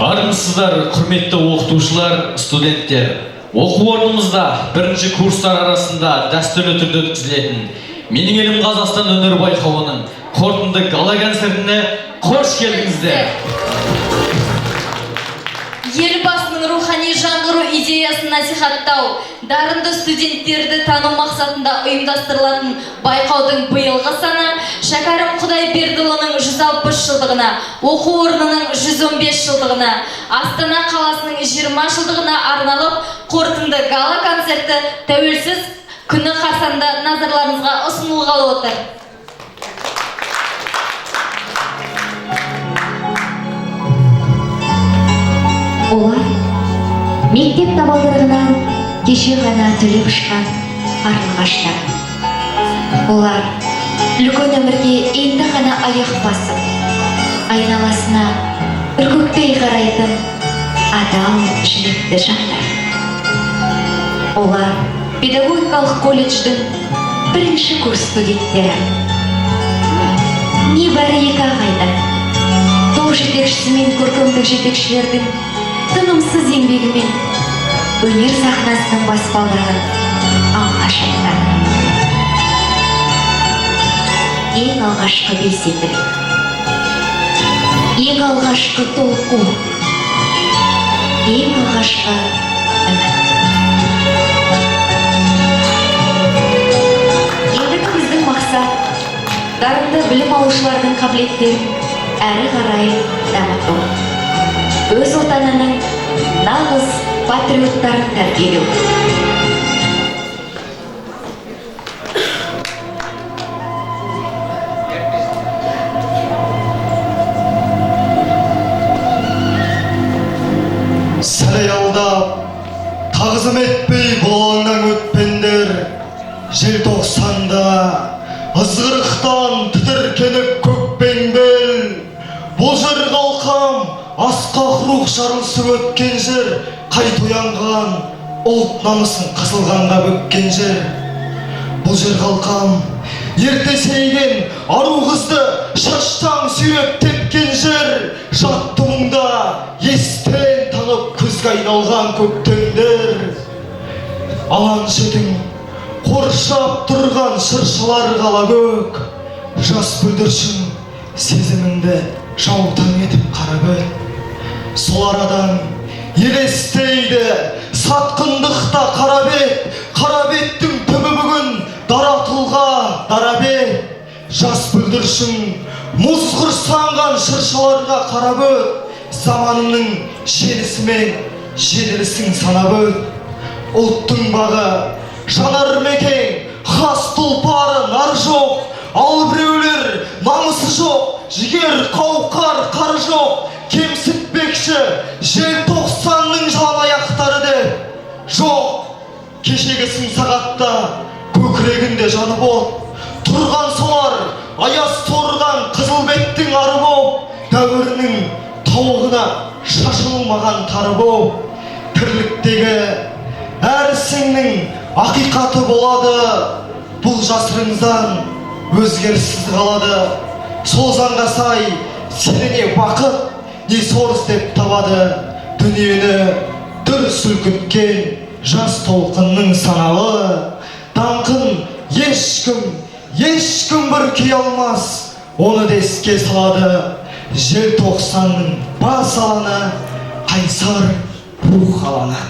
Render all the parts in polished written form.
Армысыздар, құрметті оқытушылар, студенттер. Оқу орнымызда бірінші курстар арасында дәстүрлі түрде өткізілетін Менің Елім-Қазақстан өнер байқауының қорытынды гала концертіне қош келдіңіздер. Елбасының рухани жаңғыру идеясын насихаттау, дарынды студенттерді тану мақсатында ұйымдастырылатын байқаудың биылғы саны Шәкәрім Құдайбердіұлының 160 жылдығына, оқу орнының 115 жылдығына, Астана қаласының 20 жылдығына арналып, қорытынды гала концерті тәуелсіз күні қарсаңында назарларыңызға ұсынылғалы отыр. Олар мектеп табалдырығынан кеше ғана түлеп ұшқан қарлығаштар. Олар үлкен өмірге енді ғана аяқ басып, айналасына үркектей қарайтын адал жүректі жандар. Олар педагогикалық колледждің бірінші курс студенттері. Небәрі 2 ағайда топ жетекшісі мен көркемдік жетекшілердің тынымсыз еңбегімен өнер сахнасының баспалдағын алғаш аттады. Ең алғашқы белсенділік, ең алғашқы толқу, ең алғашқы үміт. Ендігі біздің мақсат дарынды білім алушылардың қабілеттерін әрі қарай дамыту. Өз отанының нағыз патриоттарын тәрбиелеу. Сәлей алдап, тағзым етпей бұлаңнан өтпендер, желтоқсанда ызғырықтан тітіркеніп көкпеңбел. Бұл жер қалқам, асқақ рух жарылысып өткен жер, қайт оянған ұлт намысын қысылғанға бөккен жер. Бұл жер қалқам, ерте сейген ару қызды шаштан сүйреп тепкен жер. Жатты мұңда естен танып күзге айналған көктемдер. Алан шетің қоршап тұрған шыршалар қала көк. Жас бүлдіршін сезіміңді жаутаң етіп қарабөт. Сол арадан елестейді сатқындықта қарабет. Қарабеттің түбі бүгін дара тұлға, дара бет. Жас бүлдіршін мұз құрсанған шыршаларға қарабөт. Заманының желісімен желілісін санап өт. Ұлттың бағы жанар мекен, хас тұлпары нар жоқ. Ал біреулер намысы жоқ, жігер қауқар қары жоқ. Кемсітпекші желтоқсанның жалан аяқтары деп. Жоқ, кешегісін сағатта көкірегінде жанып от. Тұрған солар аяз торған қызыл беттің ары боп. Дәуірінің тауығына шашылмаған тары боп. Тірліктегі әр ісіңнің ақиқаты болады. Бұл жасырыңыздан өзгеріссіз қалады. Сол заңға сай сені не бақыт, не сор іздеп табады. Дүниені дүр сүлкіткен жас толқынның саналы. Даңқын ешкім бүркей алмас, оны деске салады. Желтоқсанның бас аланы, қайсар рух аланы.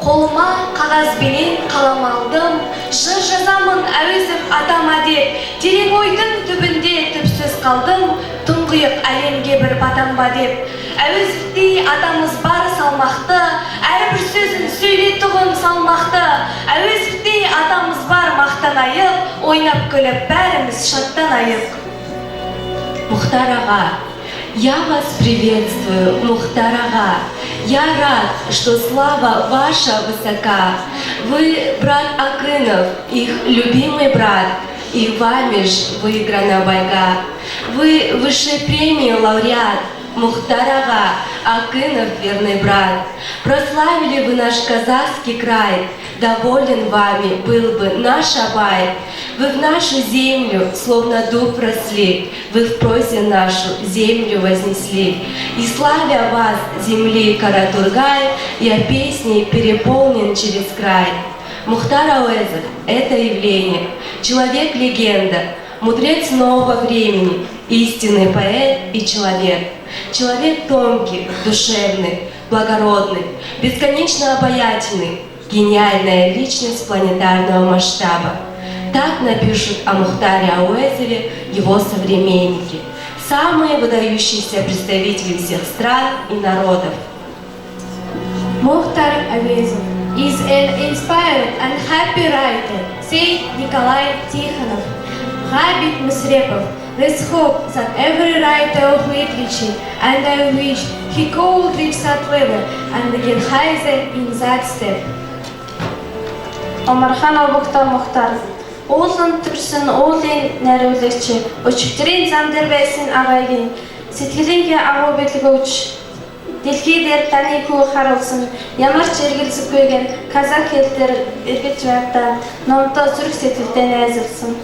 Қолыма қағазбенен қалам алдым, жыр жазамын әуезов атама деп, терең ойдың түбінде түпсіз қалдым, тұңғиық әлемге бір батанба деп. Әуезовтей атамыз бар салмақты, әрбір сөзін сөйлетұғын салмақты. Әуезовтей атамыз бар мақтанайық, ойнап күліп бәріміз шаттанайық. Мухтар аға, я вас приветствую, Мухтар аға. Я рад, что слава ваша высока. Вы брат Акынов, их любимый брат, и вами ж выиграна байга. Вы высшей премии лауреат, Мухтар аға, Акынов верный брат. Прославили вы наш казахский край, доволен вами был бы наш Абай. Вы в нашу землю, словно дуб росли, вы в прозе нашу землю вознесли. И славя вас, земли Каратургай, я песней переполнен через край. Мухтар Ауэзов – это явление, человек-легенда, мудрец нового времени, истинный поэт и человек. Человек тонкий, душевный, благородный, бесконечно обаятельный, гениальная личность планетарного масштаба. Так напишут о Мухтаре Ауэзове его современники, самые выдающиеся представители всех стран и народов. Mukhtar Awezov is an inspired and happy writer, said Nikolai Tikhonov. Habib Musrepov, let's hope that every writer of literature and I wish he could reach that level and get higher in that step. Омархан Абухтар Мухтар, уулын төрсөн уулын найруулагч, өчигдрийн зам дээр байсан агайгийн сэтгэлийнхээ агуу бэлэг өгч Делхейдер тани куы харылсын, ямар чергілсіп көйген казак елдер үргет жайықта, номто сүрік сетілден әзілсін.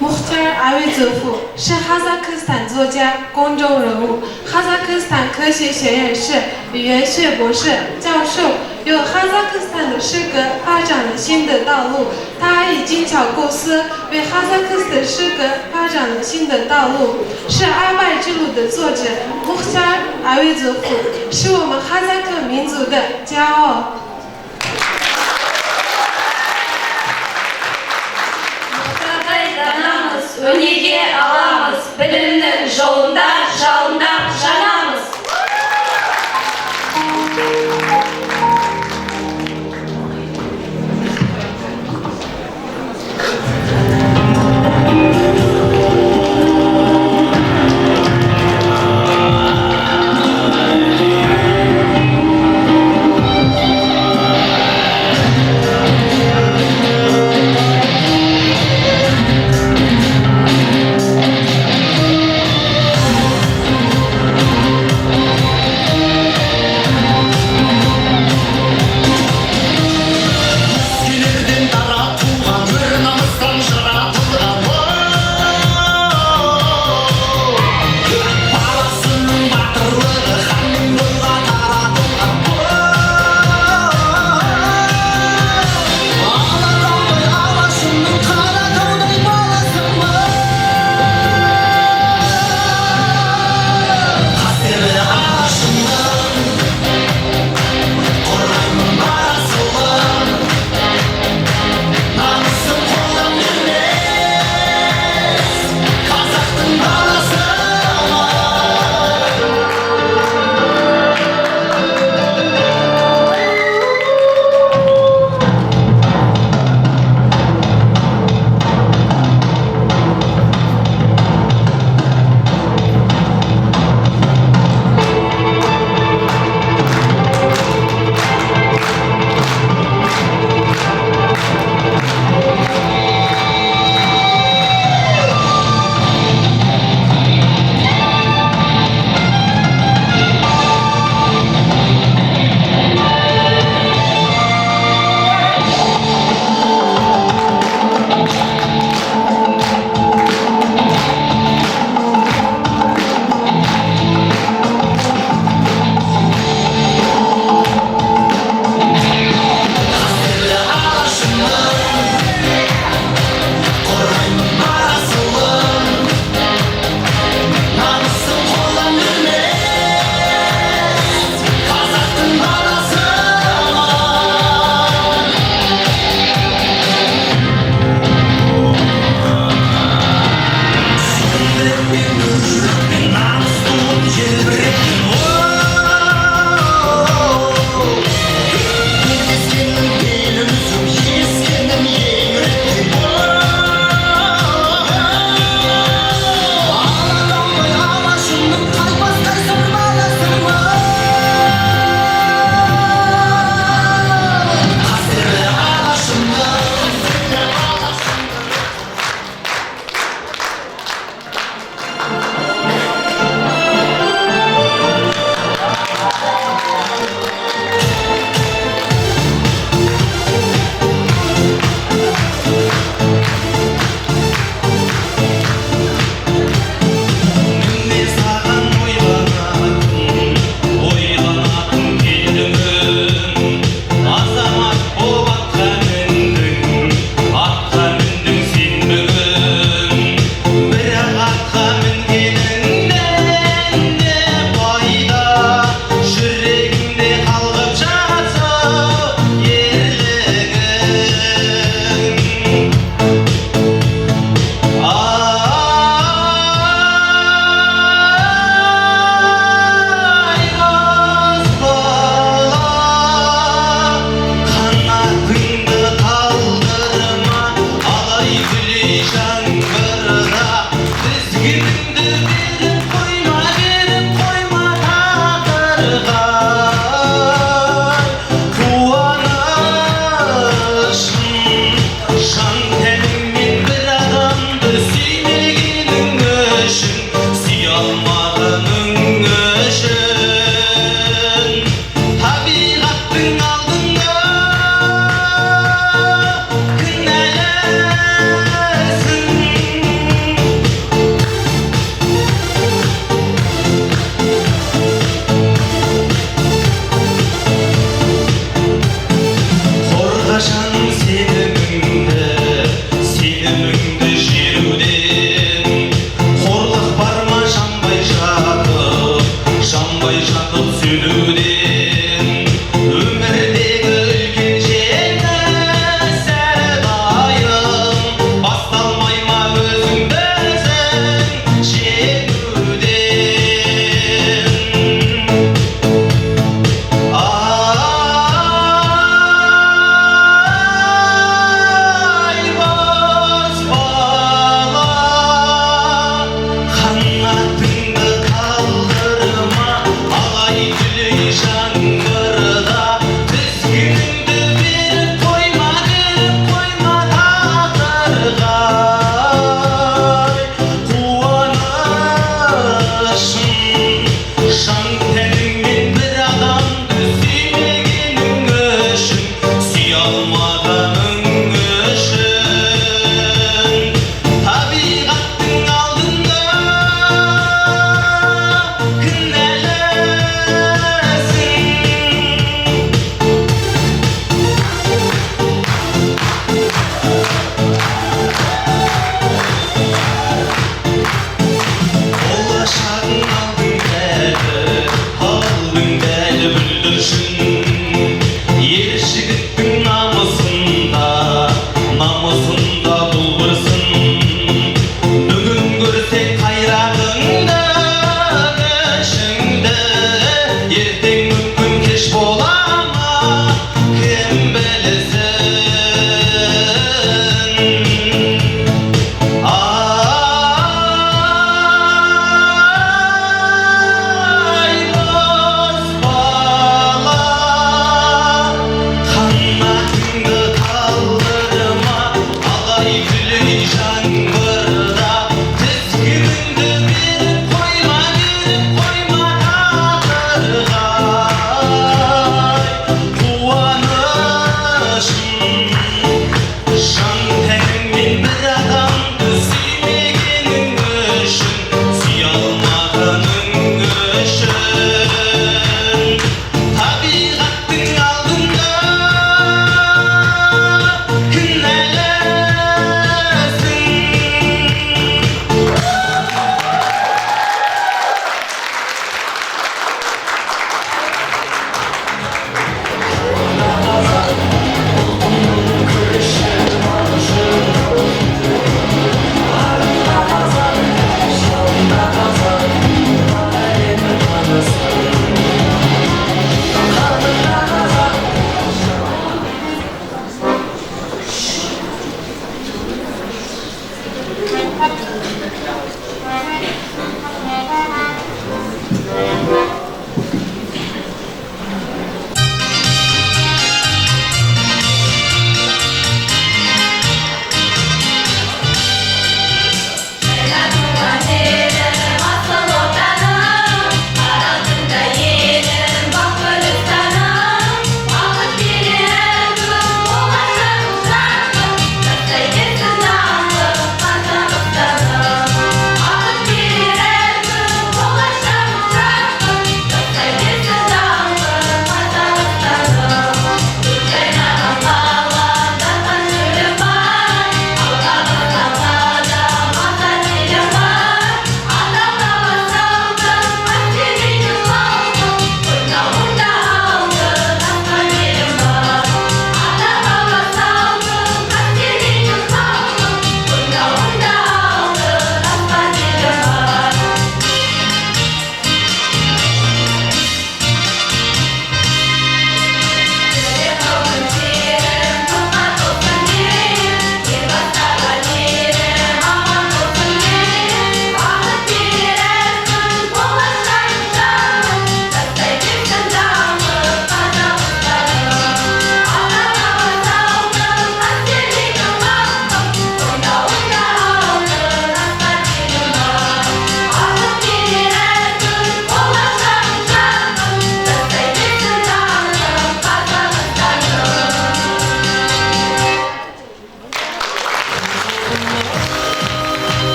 Muhtar Avizofu 是哈萨克斯坦作家、公众人物，哈萨克斯坦科学学院是语言学博士、教授，有哈萨克斯坦的诗歌发展了新的道路。他还以精巧构思为哈萨克斯坦诗歌发展了新的道路，是阿拜之路的作者。Muhtar Avizofu 是我们哈萨克民族的骄傲。Өнеге аламыз, білімнің жолында, жалында жанамыз.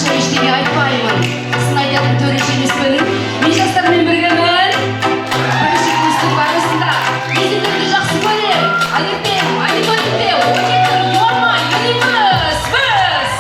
башка ештеңе айтпаймын. Сын айтатын төреші емеспін. Мен жастармен біргемін. Бірінші курстың барысында есімдерді жақсы көрем. Аңертең мониторингте ойнайтын юамай өнеміз біз.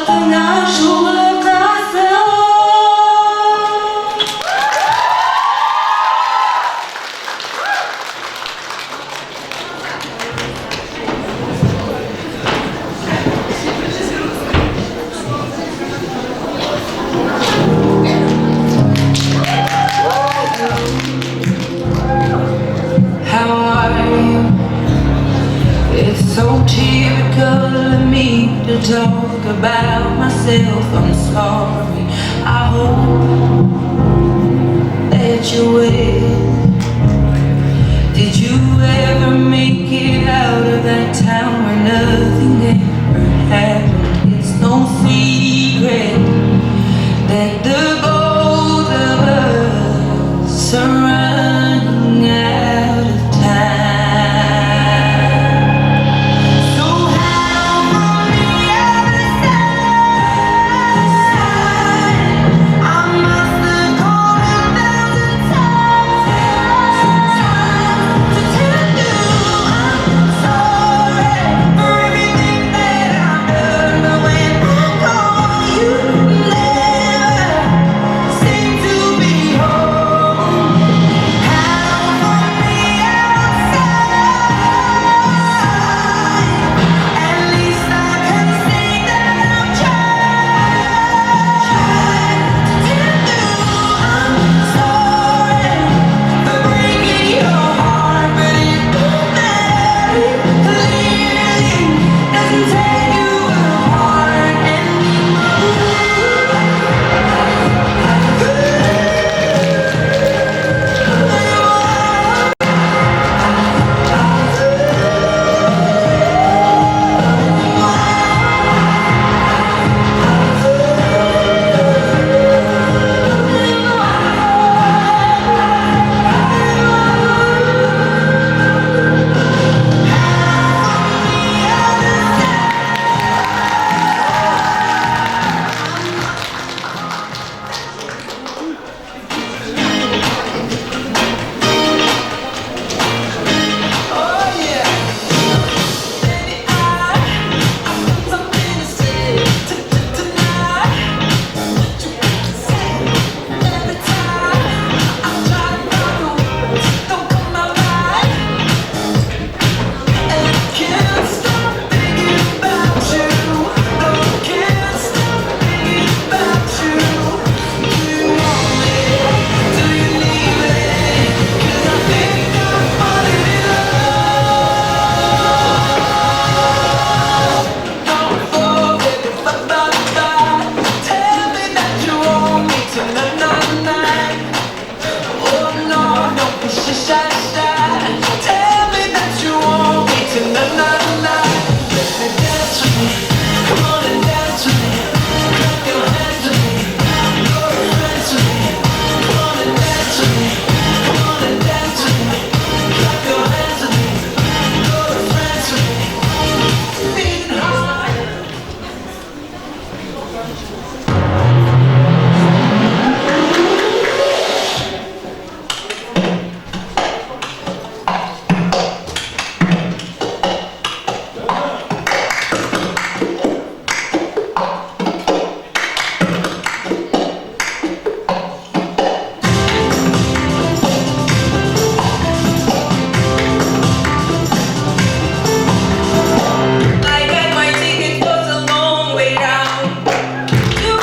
отыңа жолығасың. How are you? It's so typical of me to talk about myself. I'm sorry. I hope that you're well. Did you ever make it out of that town where nothing ever happened? It's no secret that the both of us are running out of time. So how on the other side, I must have called 1,000 times to tell you I'm sorry for everything that I've done. But when I call you, never seem to be home. How on the outside, at least I can say that I've tried to tell you I'm sorry for breaking your heart, but it don't matter. Clearly doesn't tear you apart I got my ticket for the long way down. You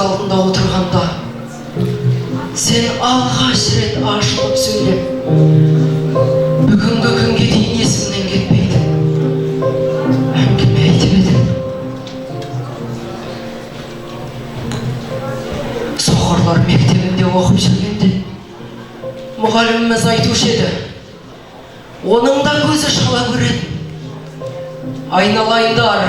алдында отырғанда сен алғаш рет ашылып сөйлеп бүгінгі күнге дейін есімнен кетпейді әңгіме айтып едің. Соқырлар мектебінде оқып жүргенде мұғаліміміз айтушы еді, оның да көзі шала көреді. Айналайындар,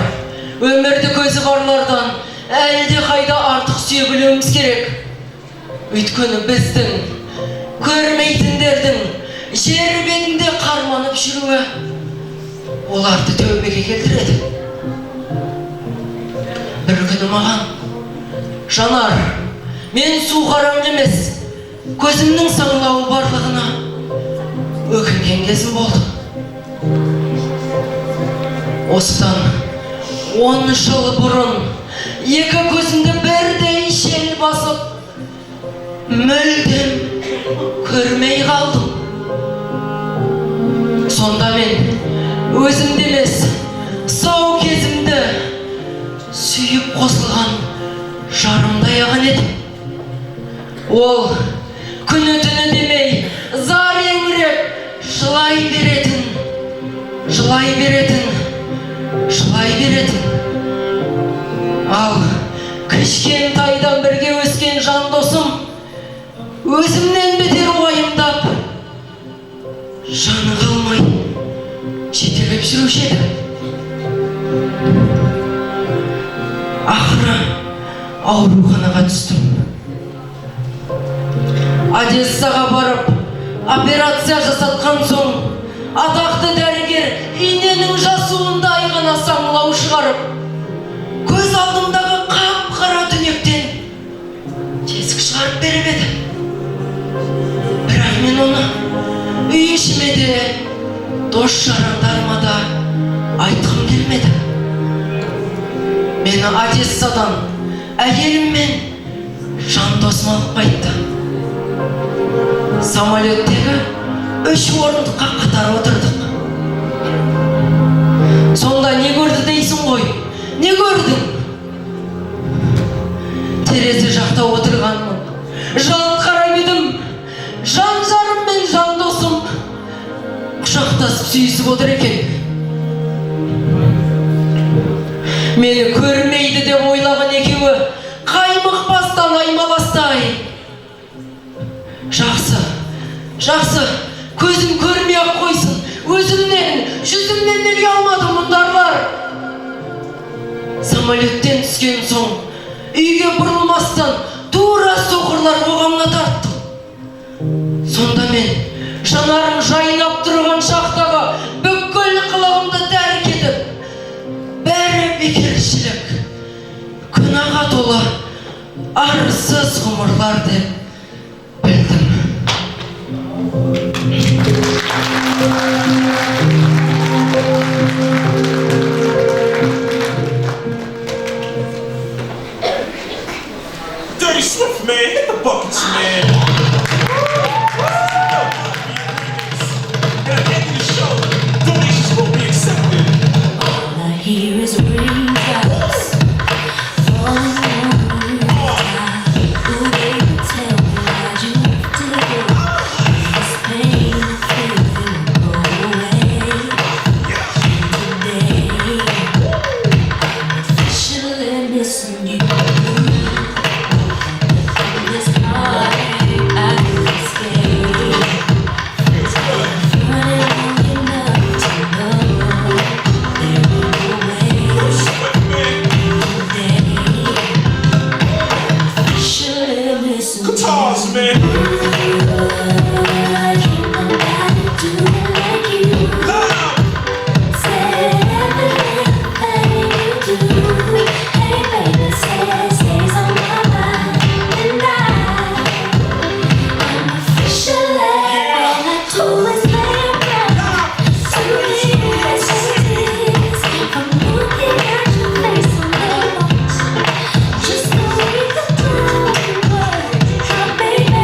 өмірді көзі барлардан әлде қайда артық сүйе білуіміз керек. Өйткені біздің көрмейтіндердің жер бетінде қарманып жүруі оларды тәубеге келтіреді. Бір күні маған, жанар, мен су қараңғы емес, көзімнің саңлауы барлығына өкінген кезім болды. Осыдан 10 жыл бұрын екі көзімді бірдей шел басып, мүлдем көрмей қалдым. Сонда мен өзімді емес, сау кезімді сүйіп қосылған жарымдай аған едім. Ол күні түні демей, зар еңіреп жылай беретін. Ал кішкентайдан бірге өскен жан досым өзімнен бетер уайымдап, жаны қалмай жетелеп жүруші еді. Ақыры ауруханаға түстім. Одессаға барып, операция жасатқан соң, атақты дәрігер иненің жасуындай ғана саңлау шығарып, көз алдымдағы қап-қара түнектен тесік шығарып беріп еді. Бірақ мен оны үй ішіме де, дос-жарандарыма да айтқым келмеді. Мені Одессадан әйелім мен жан досым алып қайтты. Самолеттегі 3 орындыққа қатар отырдық. Сонда не көрді дейсің ғой? Не көрдің? Терезе жақта отырғанмын. Жалт қарап едім. Жан жарым мен жан досым құшақтасып сүйісіп отыр екен. Мені көрмейді деп ойлаған екеуі қаймықпастан аймаластай. Жақсы, көзім көрмей-ақ қойсын. Өзімнен, жүзімнен неге алмады мұндарлар? Самолеттен түскен соң, үйге бұрылмастан тура соқырлар қоғамға тарттым. Сонда мен жанарым жайнап тұрған шақтағы бүкіл қылығымды тәрк етіп, бәрі бекершілік, күнәға толы арсыз ғұмырлар деп білдім. Dirty Swift, man. Hit the buckets, man. And at the end of the show, donations will be accepted. All I hear is raindrops falling on the rooftop. Ooh, baby, tell me why'd you have to go? This pain I feel will go away. Today, I'm officially missing you. This heartache I can't escape. Running long enough to know there will be a way. Today, I'm officially missing you. Guitars, man. I can't nobody do it like you. Loud. Say every little thing you do. Hey baby, stays on my mind. And I'm officially all I do is lay around. So many messages. I'm looking at your face on the watch. Just know we could do it. How baby,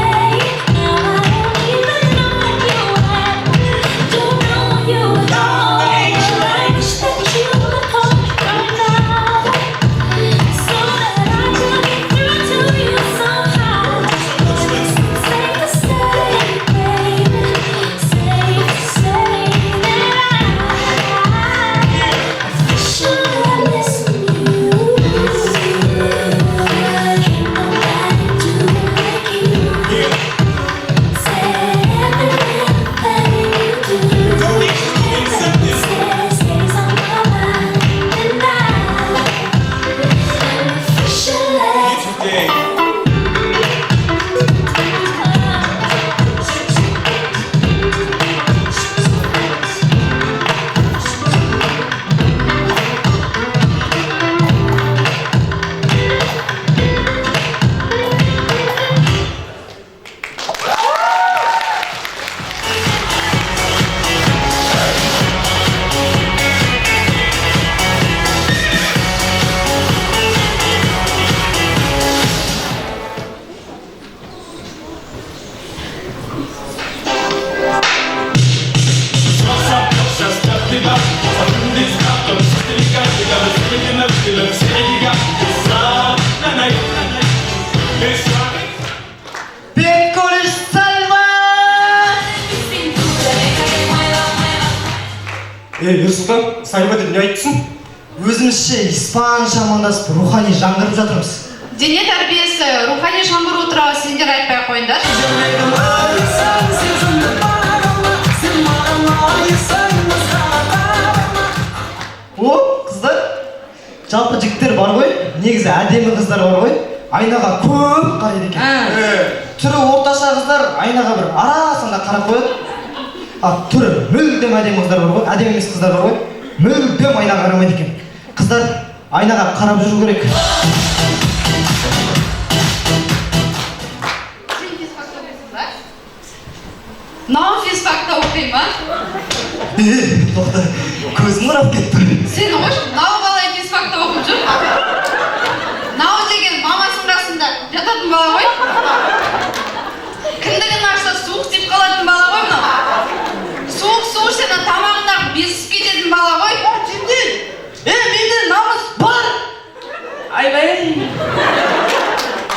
Ерсұлтан, сайма деп не айтсын? Өзімізше испанша амандасып рухани жаңғырып жатырмыз. Дене тәрбиесі, рухани жаңғыру туралы сендер айтпай ақ қойыңдар. О, қыздар, жалпы жігіттер бар ғой, негізі әдемі қыздар бар ғой, айнаға көп қарайды екен. Түрі орташа қыздар айнаға бір арасында қарап қояды. Түрі мүлдем әдемі қыздар бар ғой, әдемі емес қыздар бар ғой, мүлдем айнаға қарамайды екен. Қыздар, айнаға қарап жүру керек. Сен физфакта оқисың ба? Мынау физфакта оқи ма? Тоқта, көзім қарап кетті. Сен қойшы, мынау бала физфакта оқып жүр. Мынау деген мамасының қасында жататын бала ғой. Кіндігін ашса суық тиіп қалатын бала ғой мынау. Суық су ішсе тамағындағы безіп кететін бала ғой. Сендер, менде намыс бар. Айбай.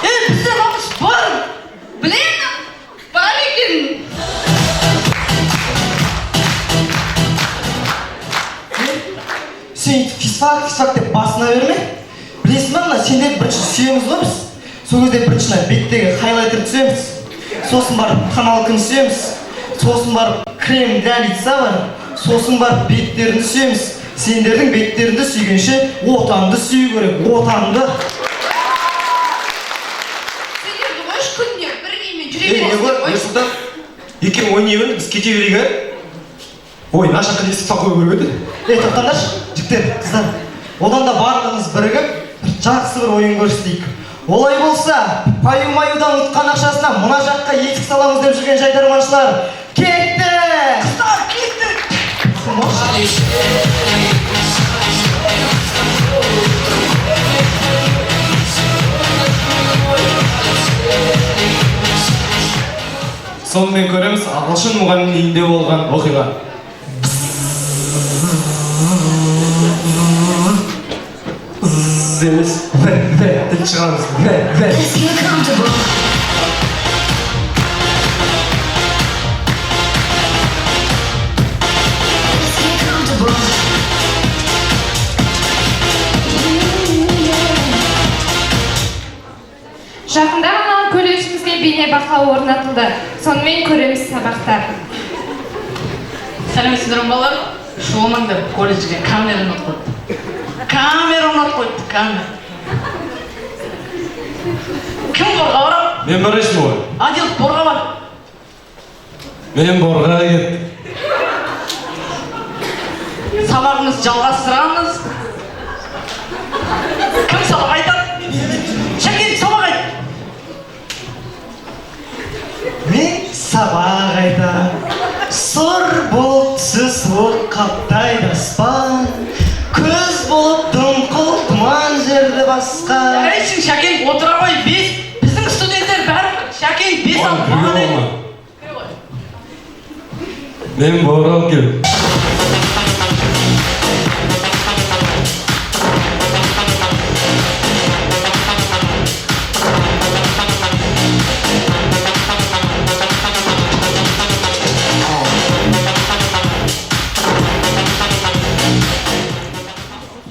Бізде намыс бар. Білемін, бар екен. Сен физфак деп басына берме. Білесің ба, мына сендерді бірінші сүйеміз ғой біз. Сол кезде бірінші беттегі хайлайтер түсеміз. Сосын барып тоналканы түсеміз. Сосын барып крем для лица бар. Сосын барып беттерін түсеміз. Сендердің беттерінді сүйгенше отанды сүю керек, отанды. Сендерді қойшы күніне бір киіммен жүре бересіңдер ғой. Ерсұлтан, екең ойнаймын, біз кете берейік. Ой, наша қылесіп қой көріп еді. Тоқтаңдаршы, жігіттер, қыздар. Одан да барлығымыз бірігіп, жақсы бір ойын көрсетейік. Олай болса, паю-маюдан ұтқан ақшасына мына жаққа есік саламыз деп жүрген жайдарманшылар. Кетті! Қыздар, кетті! Сонымен көреміз, ағылшын мұғалімнің үйінде болған оқиға. Емес, тіл шығамыз. Жақында ғана колледжімізге бейне бақылау орнатылды. Сонымен көреміз сабақтар. Сәлеметсіздер балалар. Шуымыңдар колледжге камера ұнатып қойды. Камера ұнатып қойды, камера. Кім борға барам? Мен бар ешім ғой. Адил борға бар. Мен борға кет. Сабағымыз жалғастырамыз. Кім сабақ айтады? Шәкен, сабақ айт. Мен сабақ айтам. Сұр болып түсіс от қаптайды аспан. Көз болып дымқыл тұман жерді басқа. Әйшін, Шәкен, отыра ғой, біздің студенттер бәрі Шәкен, 5 ал маған еді. Мен борал кел.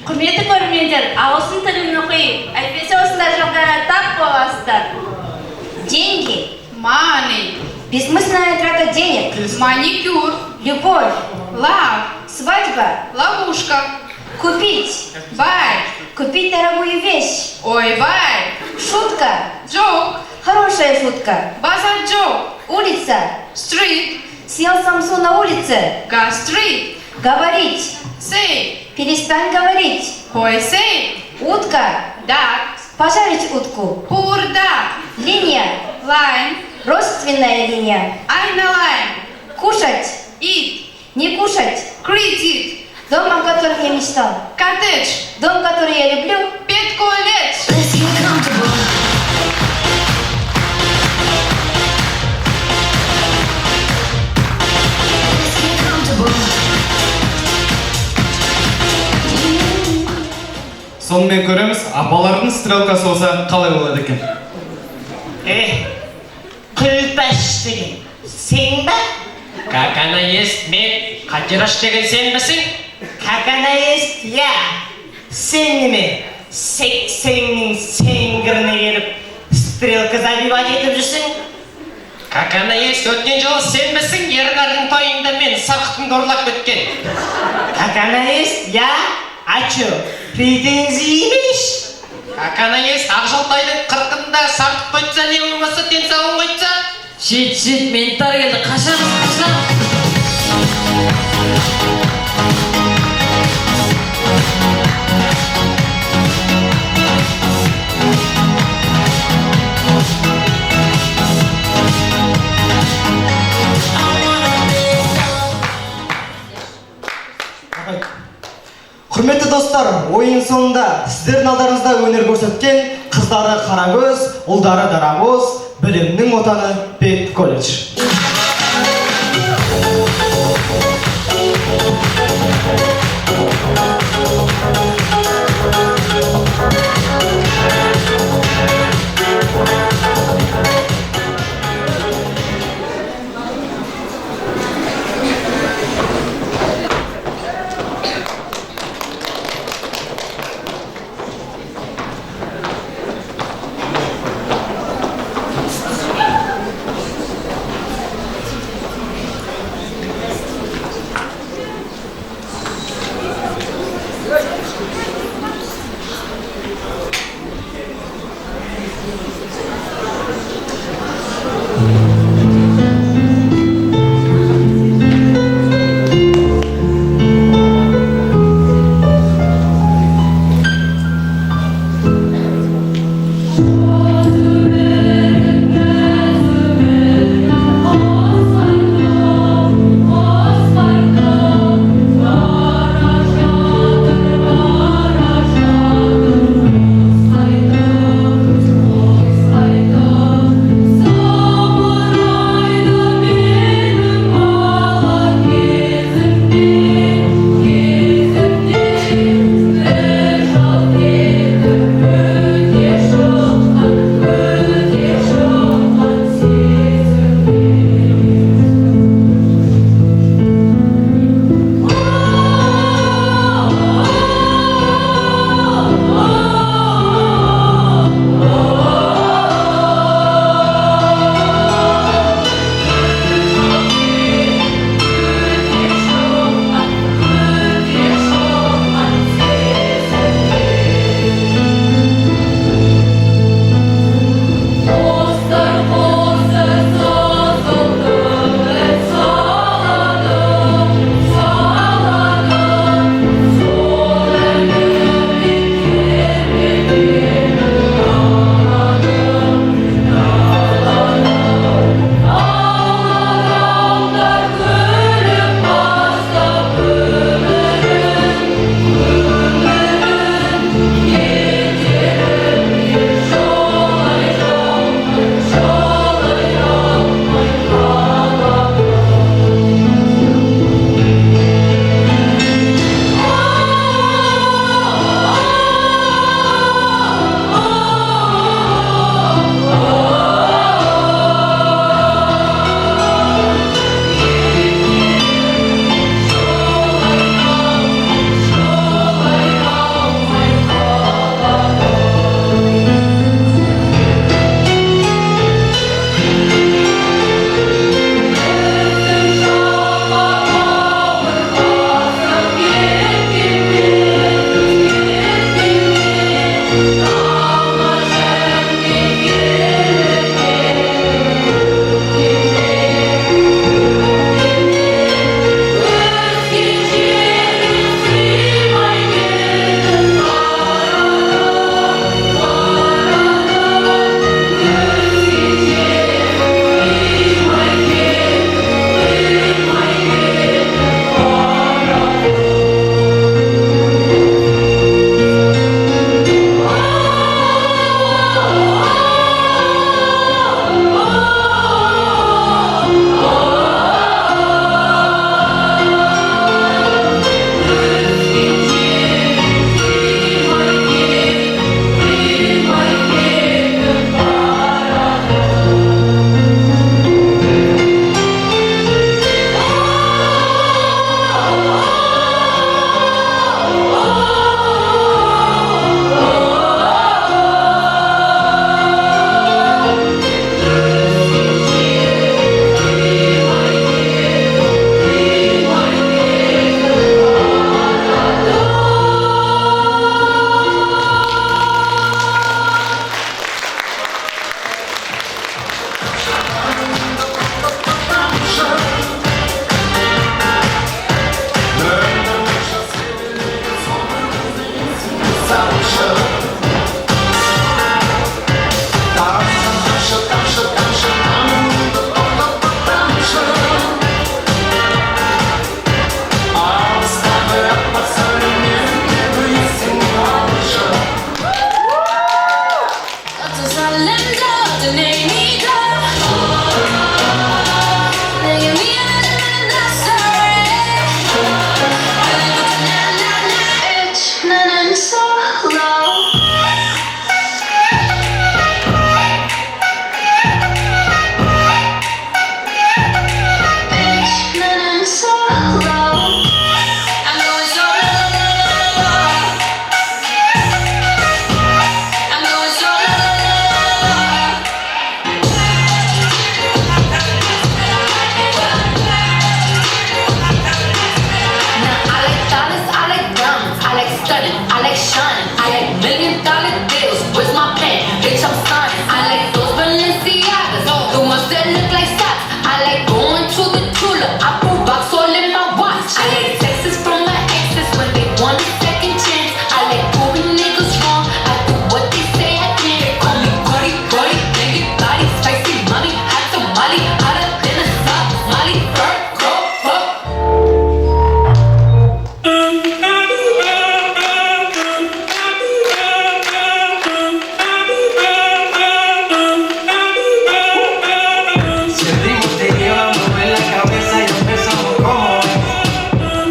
Құрметті көрермендер, ағылшын тілін оқиық. Әйтпесе осындай жағдайға тап боласыздар. Деньги. Money. Бессмысленная трата денег. Маникюр. Любовь. Love. Свадьба. Ловушка. Купить. Buy. Купить дорогую вещь. Ой, buy. Шутка. Joke. Хорошая шутка. Buzzer joke. Улица. Street. Съел самсу на улице. Go street. Говорить. Say. Перестань говорить. Boy say. Утка. Duck. Пожарить утку. Poor duck. Линия. Line. Родственная линия. Айна line. Кушать. Eat. Не кушать. Credit. Дом, о котором я мечтал. Cottage. Дом, который я люблю. Pet college. Сонымен көреміз, апалардың стрелкасы болса қалай болады екен. Күлпәш деген, сен ба? Как она есть, мен, қатираш деген сен бісің? Как она есть я. Сен неме? Сексеннің сеңгіріне келіп, стрелка забивать етіп жүрсің? Как она есть, өткен жылы сенбісің, Ернардың тойында мен сарқытымды ұрлап кеткен. Как она есть я. А чё, претензии имеешь? Как она есть, Ақжолтайдың қырқында сартық қойтса, не болмаса, денсаулығын қойтса? Шет, менттар келді, қашамыз. Құрметті достар, ойын соңында сіздердің алдарыңызда өнер көрсеткен қыздары қарагөз, ұлдары дарабоз, білімнің отаны Пет колледж. that look like socks. I like going to the Tula. I put rocks all in my watch. I like texts from my exes when they want a second chance. I like proving niggas wrong. I do what they say I can. They call me Brody, Brody, nigga body, spicy mommy, hot tamale, hotter than a Somali. Fuck, fuck, fuck. Si el ritmo te lleva a mover la cabeza y empezamos como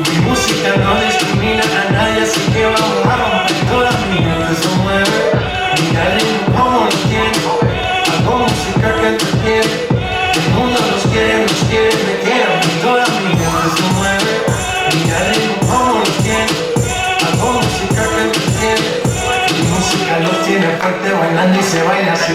mi música no discrimina a nadie, así que vamos a romper. Toda mi gente se mueve, mira el ritmo como lo tiene. Hago música que entretiene, el mundo nos quiere, me quieren. Y toda mi gente se mueve, mira el ritmo como lo tiene. Hago música que entretiene, mi música lo tiene fuerte bailando y se baila así.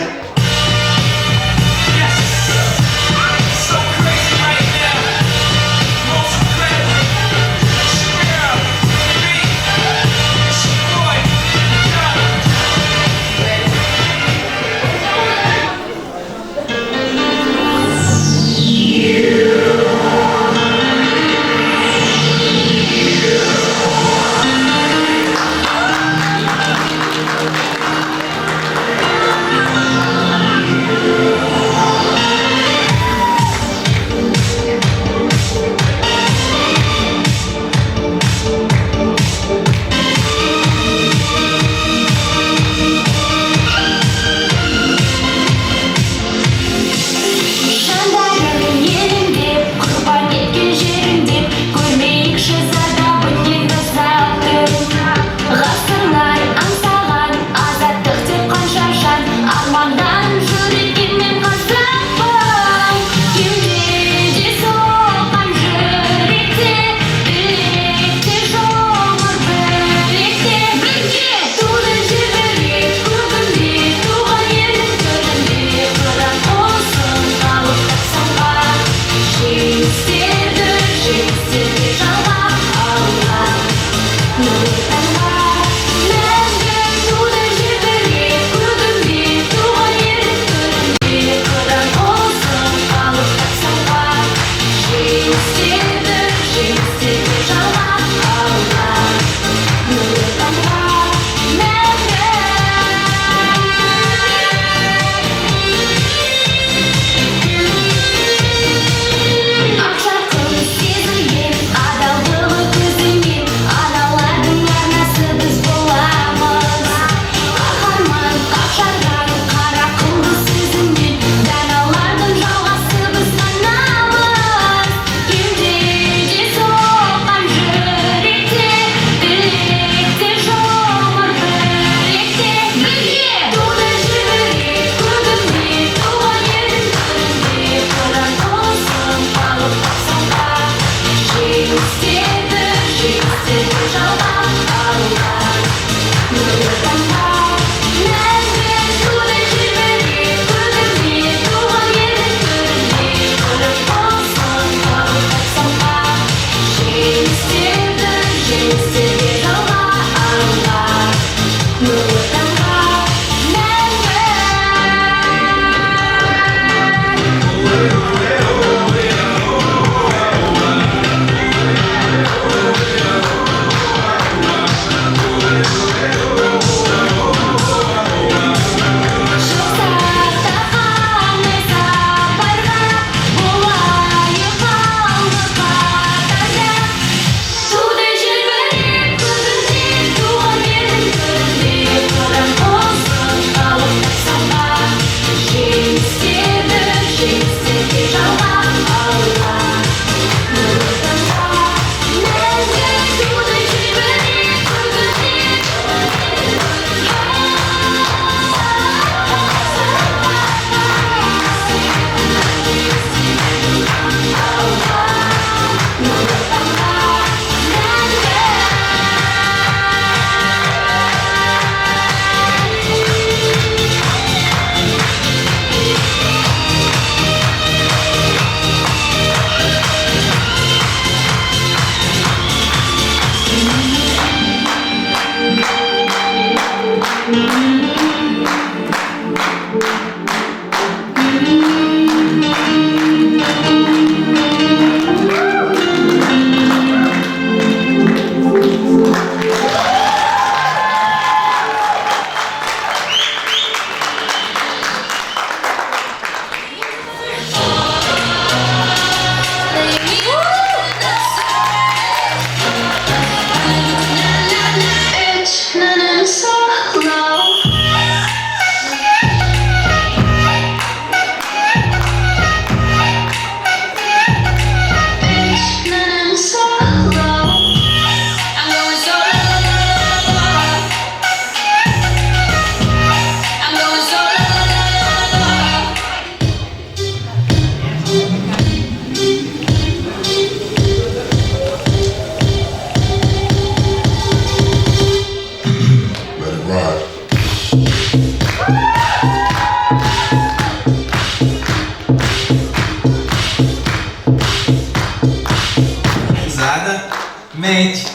mente,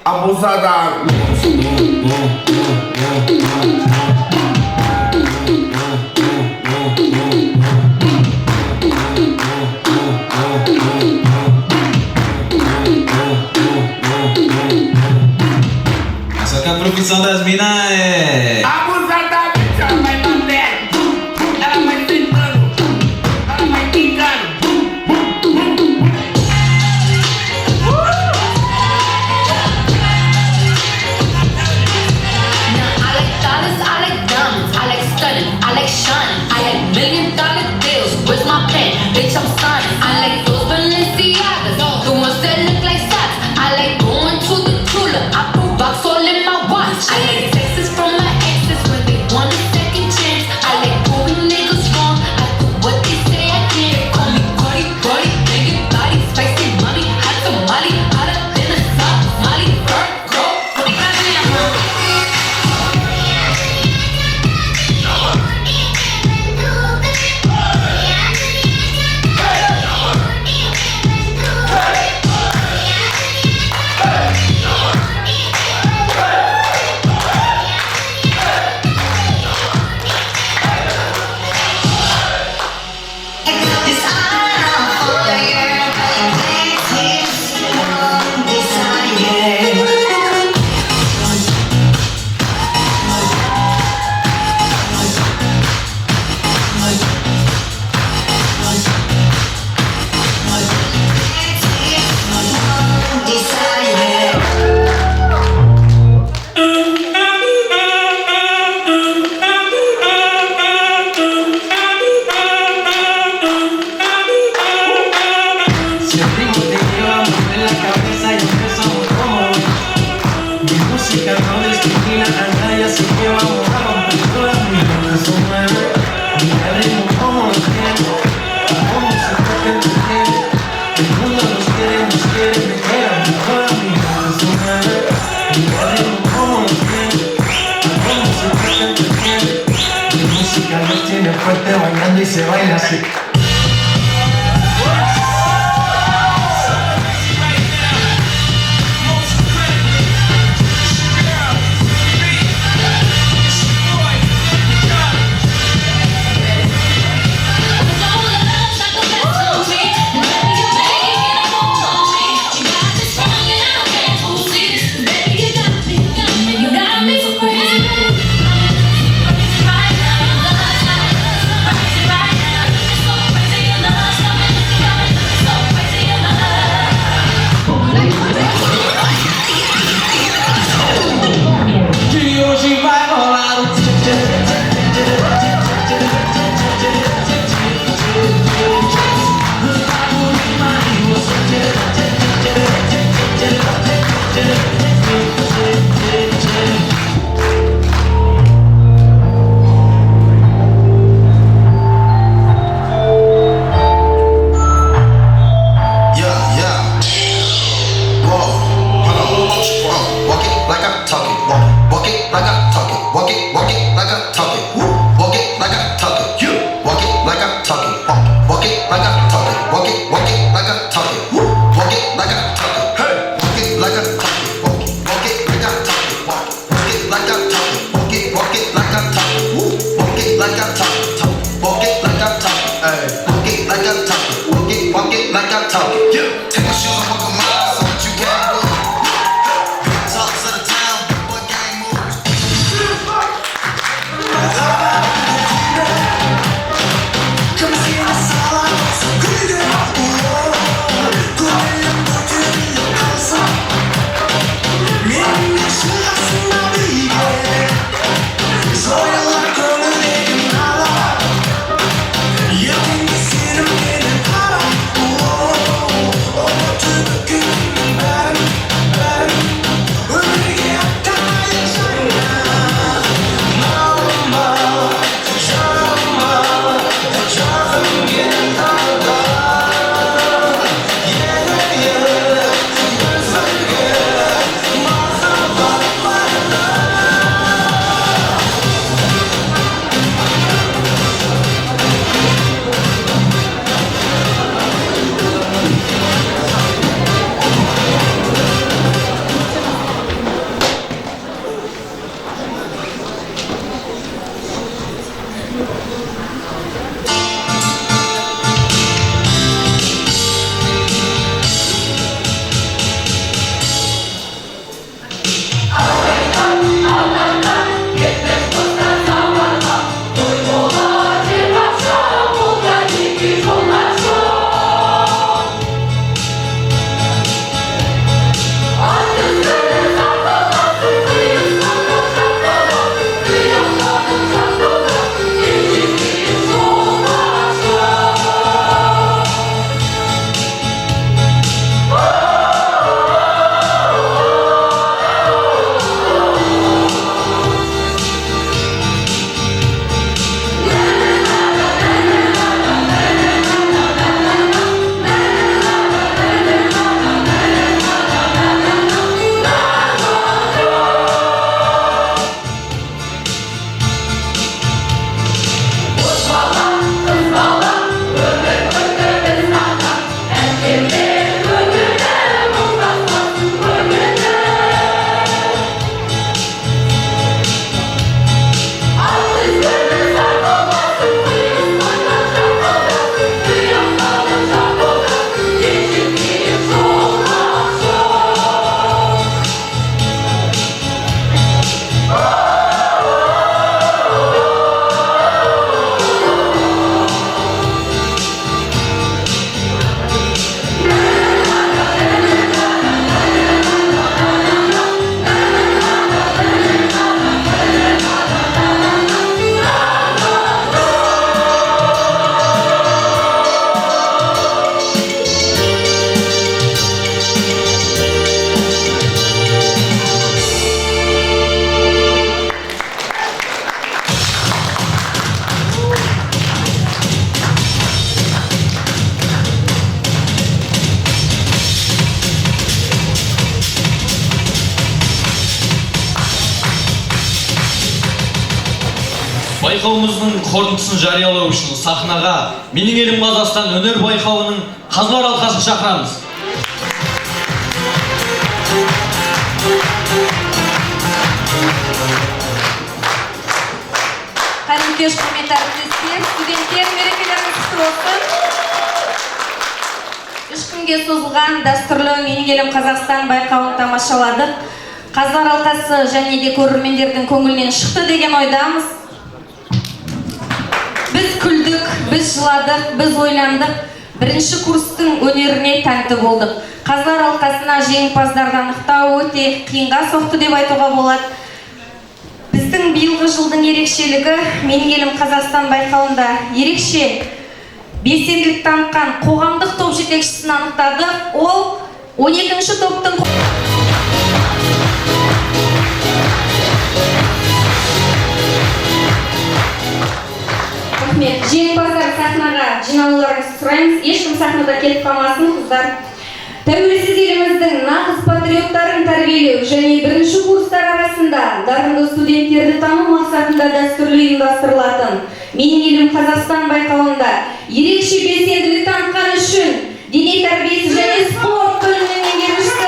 abusada. Só que a profissão das minas é... Abusadamente ela vai batendo, ela vai tentando, ela vai quicando. I like dollars, I like diamonds, I like stunning, I like shining, I like $1,000,000 deals. Where's my pen? Bitch, I'm signing. I like those Balenciagas, the ones that look like socks. I like going to the Tula, I put rocks all in my watch. I like texts from my exes when they want a second chance. I like proving niggas wrong, I do what they say I can't. They call me Cardi, Cardi, nigga body, spicy mommy, hot tamale, hotter than a Somali. Bird, girl, what do you got in your mouth? Si el ritmo te lleva a mover la cabeza y empezamos como mi música no discrimina a nadie, así que vamos a romper todas mis manos se mueve. Mira el ritmo como lo tiene, la música que te tiene. El mundo nos quiere, me queda. Todas mis manos se mueve. Mira el ritmo como lo tiene, la música que te tiene. Mi música nos tiene fuerte bailando y se baila así. Que hoje vai rolar o Walk it like I talk it. Walk it like I talk it. Walk it like I talk it. Walk it like I talk it. You walk it like I talk it. Walk it like I talk it. Walk it like I talk it. Walk it like I talk it. Hey, walk it like I talk it. Walk it like I talk it. Walk it like I talk it. Walk it like I talk it. Walk it like I talk it. Walk it like I talk it. Hey, walk it like I talk it. Walk it like I talk it. Yeah, take my shoes and walk a mile so that you can't move. Talks of the town, what gang moves? Come see the sun, good enough. Good enough to your house. Meaning that you have seen my baby. So you're like gonna make him holler. You can see them getting hotter. байқауымыздың қорытындысын жариялау үшін сахнаға Менің Елім Қазақстан өнер байқауының қазылар алқасын шақырамыз. Қайырлы кеш, құрметті әріптестер, студенттер, мерекелеріңіз құтты болсын. 3 күнге созылған дәстүрлі Менің Елім Қазақстан байқауын тамашаладық. Қазылар алқасы және де көрермендердің көңілінен шықты деген ойдамыз. Біз күлдік, біз жыладық, біз ойландық. Бірінші курстың өнеріне тәнті болдық. Қазылар алқасына жеңімпаздарды анықтау өте қиынға соқты деп айтуға болады. Біздің биылғы жылдың ерекшелігі Менің Елім Қазақстан байқауында ерекше белсенділік танытқан қоғамдық топ жетекшісін анықтады. Ол 12-ші топтың жеңімпаздар сахнаға жиналуларыңызды сұраймыз. Ешкім сахнада кетіп қалмасын, қыздар. Тәуелсіз еліміздің нағыз патриоттарын тәрбиелеу және бірінші курстар арасында дарынды студенттерді тану мақсатында дәстүрлі ұйымдастырылатын Менің Елім Қазақстан байқауында ерекше белсенділік танытқаны үшін дене тәрбиесі және спорт бөлімінің меңгерушісі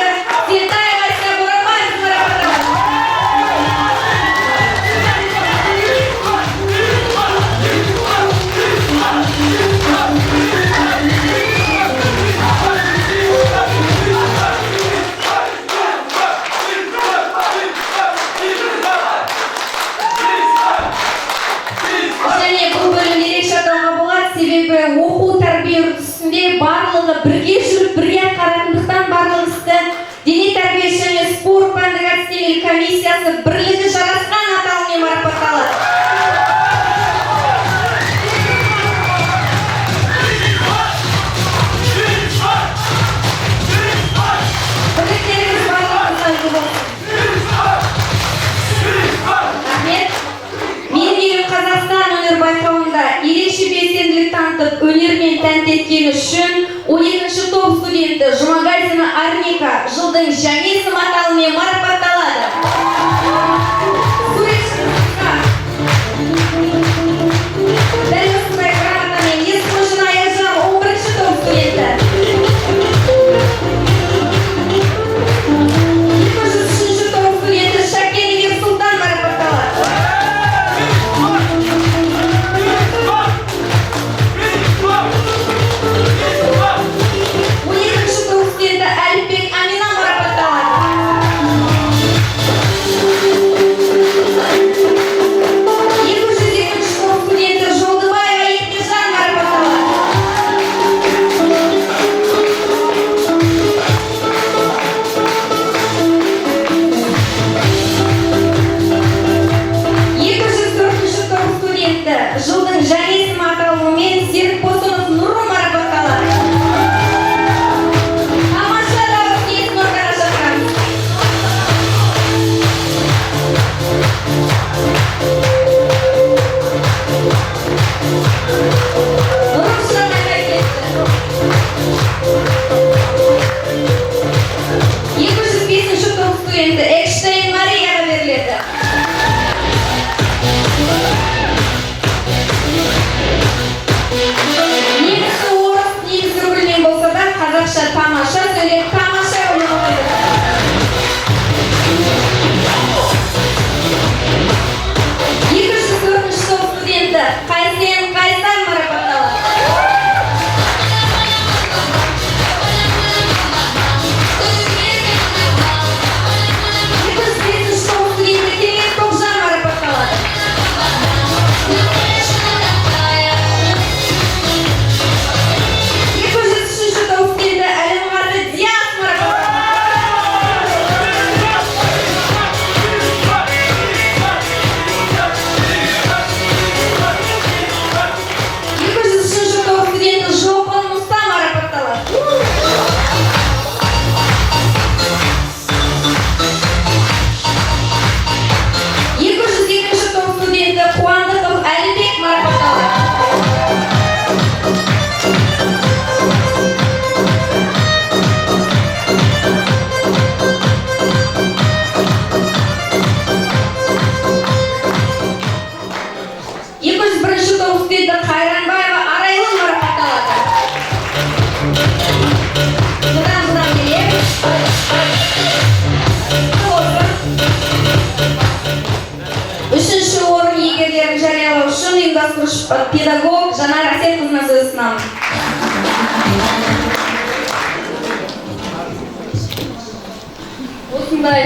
оқу тәрбие үрдісінде барлығы бірге жүріп, бірге атқаратындықтан барлық істі дене тәрбиесі және спорт пәндік әдістемелік комиссиясы бірлігі жарасқан аталыммен марапатталады. Бірліктеріңіз барлығыңызға болсын. Рахмет. Менің Елім Қазақстан өнер байқауында ерекше белсенділік танытып, өнермен тәнті еткені үшін 12-ші топ студенті Жұмағазина Арника жылдың жаңа есім аталымымен марапатталады. Дәл осындай грамотамен Есқожин Аязжан 11-ші топ студенті. 203-ші топ студенті Шакенов Сұлтан марапатталады. Жылдың жаңа есім аталымымен Серік Босынов Нұры марапатталады. Тамаша дауыс иесін ортаға шақырамыз. Нұрым шырағайға кетті. 205-ші топ студенті Экштейн Марияға беріледі. Қазақша тамаша сөйлеп, тамаша ойнауға. 204-ші топ студенті Қайсен Қайсар марапатталады. тұңғыш педагог Жанар Әсетқызына сөз ұсынамын. Осындай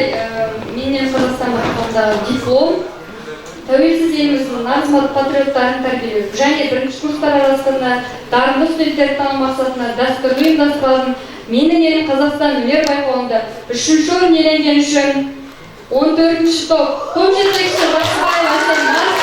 Менің Елім-Қазақстан байқауындағы диплом тәуелсіз еліміздің нағыз патриоттарын тәрбиелеу және бірінші курстар арасында дарынды студенттерді тану мақсатында дәстүрлі ұйымдастырылатын Менің Елім-Қазақстан өнер байқауында 3-ші орын иеленген үшін 14-ші топ жетекшісі Жақсыбаева Әсем Марқызы,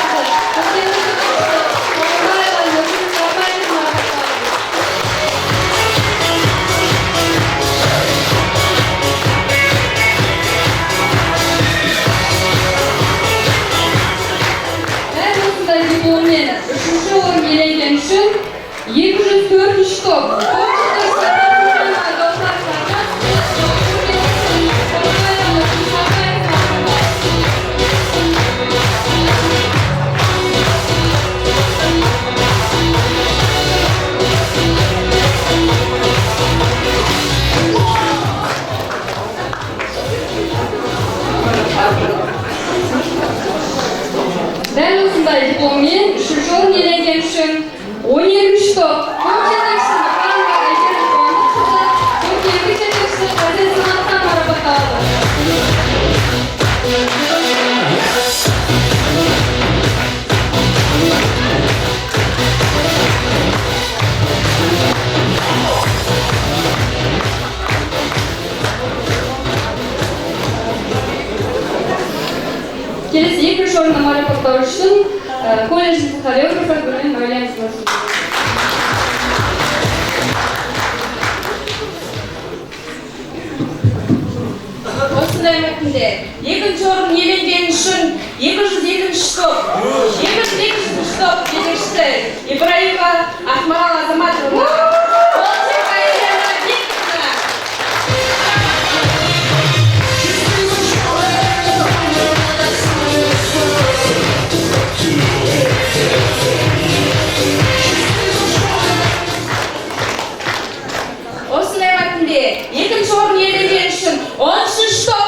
дипломмен 3-ші орын иеленген үшін 204-ші топ дәл осындай дипломмен 3-ші орын иеленген үшін 12-ші топ жетекшісі Маханова Әйгерім Қуандыққызы, 42 жетекшісі Ғазиз Сынақтан марапатталды. Келесі 2-ші орынды марапаттау үшін колледждің хореографы Гүлен Мәуленовна. Осындай мәтінде 2-ші орын иеленген үшін 202-ші топ 202-ші топ жетекшісі Ибраева Ақмарал Азаматовна. Осындай мәтінде 2-ші орын иеленген үшін 13-ші топ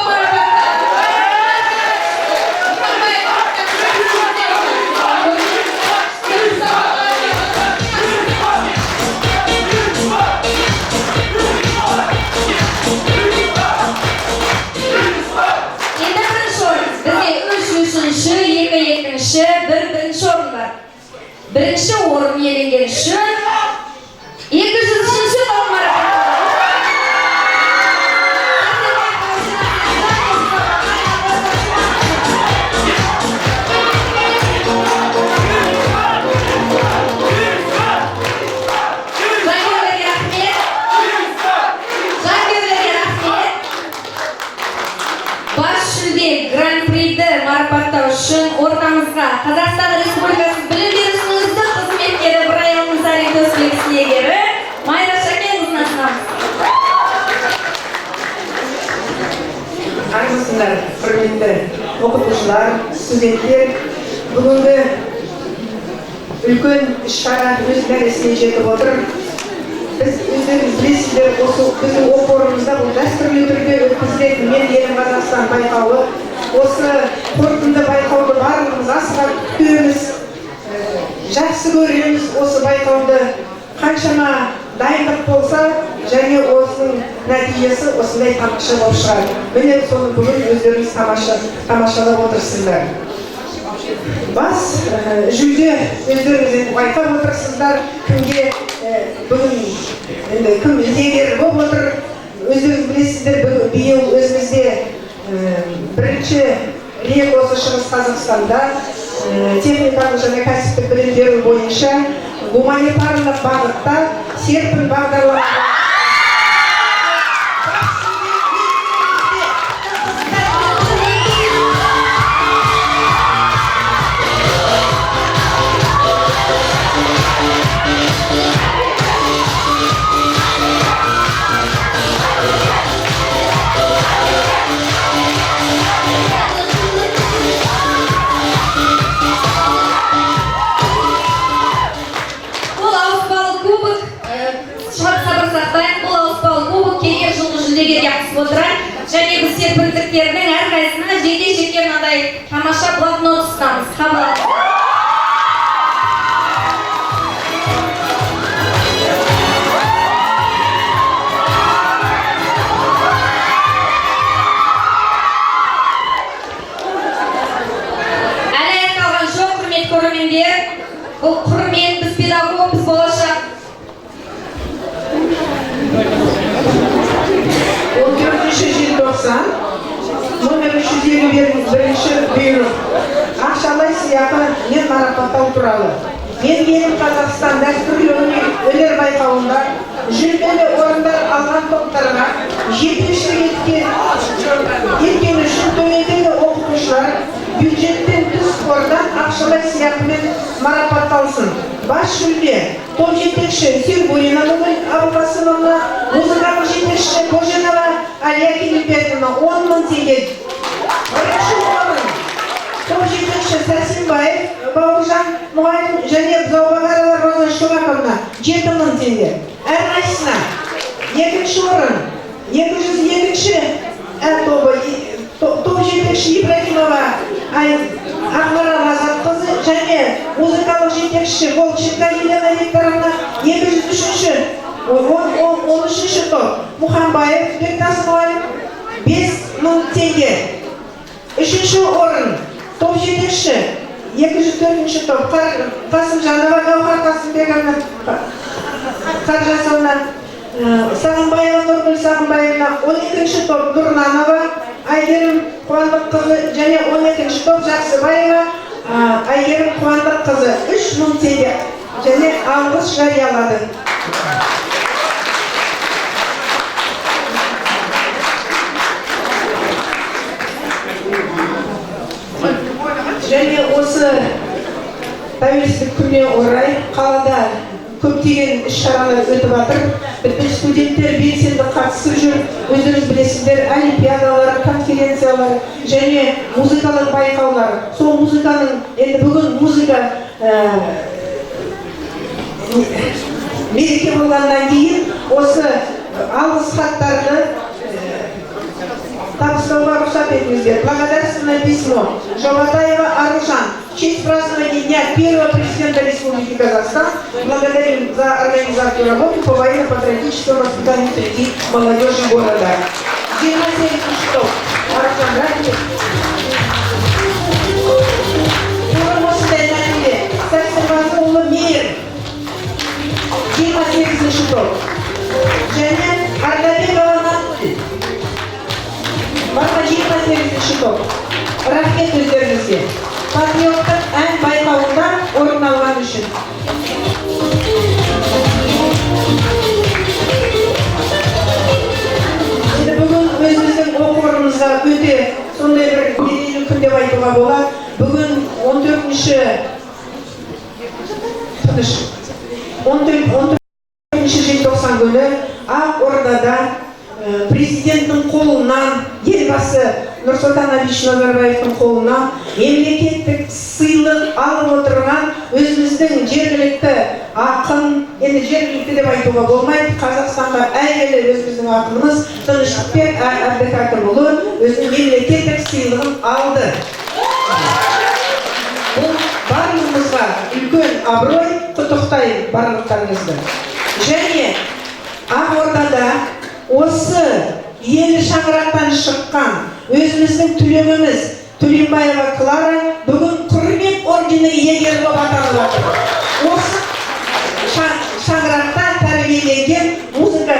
бірінші орын бар. Бірінші орын иеленген үшін 203-ші топ Гран-приді марапаттау үшін ортамызға Қазақстан Республикасы білім беру үздік қызметкері Брайлы Назарин төсбелгісінің иегері Майра Шакенқызына ұсынамыз. Армысыңдар, құрметті оқытушылар, студенттер, бүгінгі үлкен іс-шара өз мәресіне жетіп отыр. Біз өздеріңіз білесіздер, осы біздің оқу орнымызда бұл дәстүрлі түрде өткізілетін Менің Елім-Қазақстан байқауы. Осы қорытынды байқауды барлығымыз асыға күтеміз, жақсы көреміз. Осы байқауды қаншама дайындық болса, және осының нәтижесі осындай тамаша болып шығады. Міне соны бүгін өздеріңіз тамашалап отырсыздар. Бас жүлде өздеріңіз байқап отырсыздар, кімге бүгін кім иегері болып отыр. Өздеріңіз білесіздер, биыл өзімізде бірінші рет осы Шығыс Қазақстанда техникалық және кәсіптік білім беру бойынша гуманитарлық бағытта серпін бағдарламасы және біз серпіндіктердің әрқайсысына жеке-жеке мынадай тамаша блокнот ұстаңыз. сыйақы мен марапаттау туралы. Менің елім Қазақстан дәстүрлі өнер байқауында жүлделі орындар алған топтарға жетекшілік еткен үшін төмендегі оқытушылар бюджеттен тыс қордан ақшалай сыйақымен марапатталсын. Бас жүлде топ жетекші Сербурина Абылқасымовна, музыкалық жетекші Кожинова Алия Келіпетовна 10 000 теңге. Бірінші орын топ жетекші Сәрсенбаев Бауыржан мұғалім және Бұзаубағарова Роза Шураковна 7 000 теңге. Әрқайсысына. Екінші орын 202-ші топ жетекші Ибрагимова Ақмарал Азатқызы және музыкалық жетекші Волченко Елена Викторовна 203-ші 13-ші топ Мұхамбаев Бектас мұғалім 5 000 теңге. Үшінші орын топ жетекші 204-ші топ Қасымжанова Гаухар Қасымбековна Қаржасовна Сағынбаева Нұргүл Сағынбаевна 12-ші топ Нұрнанова Айгерім Қуандыққызы және 12-ші топ Жақсыбаева Айгерім Қуандыққызы 3 000 теңге және алғыс жариялады. Және осы тәуелсіздік күніне орай қалада көптеген іс-шаралар өтіп жатыр. Біздің студенттер белсенді қатысып жүр. Өздеріңіз білесіздер, олимпиадалар, конференциялар және музыкалық байқаулар. Сол музыканың, енді бүгін музыка мереке болғаннан кейін осы алғыс хаттарды табыстауға рұқсат етіңіздер. Благодарственное письмо. Жолатаева Аружан. В честь празднования Дня первого президента Республики Казахстан благодарим за организацию работы по военно-патриотическому воспитанию среди молодежи города. 19 штук. Аружан, радио. Урмостай нәтиже. Сәрсенбазыұлы мейір. 28 штук. Және Ардабекова Натуль. Барма 28 топ. Рахмет өздеріңізге. Патриоттық ән байқауында орын алған үшін. Енді бүгін өзіміздің оқу орнымызда өте сондай бір мерейлі күн деп айтуға болады. Бүгін 14-ші желтоқсан күні Ақордада президенттің қолынан, елбасы Нұрсұлтан Әбішевич Назарбаевтың қолынан мемлекеттік сыйлық алып отырған өзіміздің жергілікті ақын, енді жергілікті деп айтуға болмайды, Қазақстанға әйгілі өзіміздің ақынымыз Тынышбек Әбдікәрімұлы өзінің мемлекеттік сыйлығын алды. Бұл барлығымызға үлкен абырой, құттықтаймын барлықтарыңызды. Және Ақордада осы елі шаңырақтан шыққан өзіміздің түлеміміз Төлембаева Клара бүгін құрмет ордені иегері болып атанып жатыр. Осы шаңырақта тәрбиеленген музыка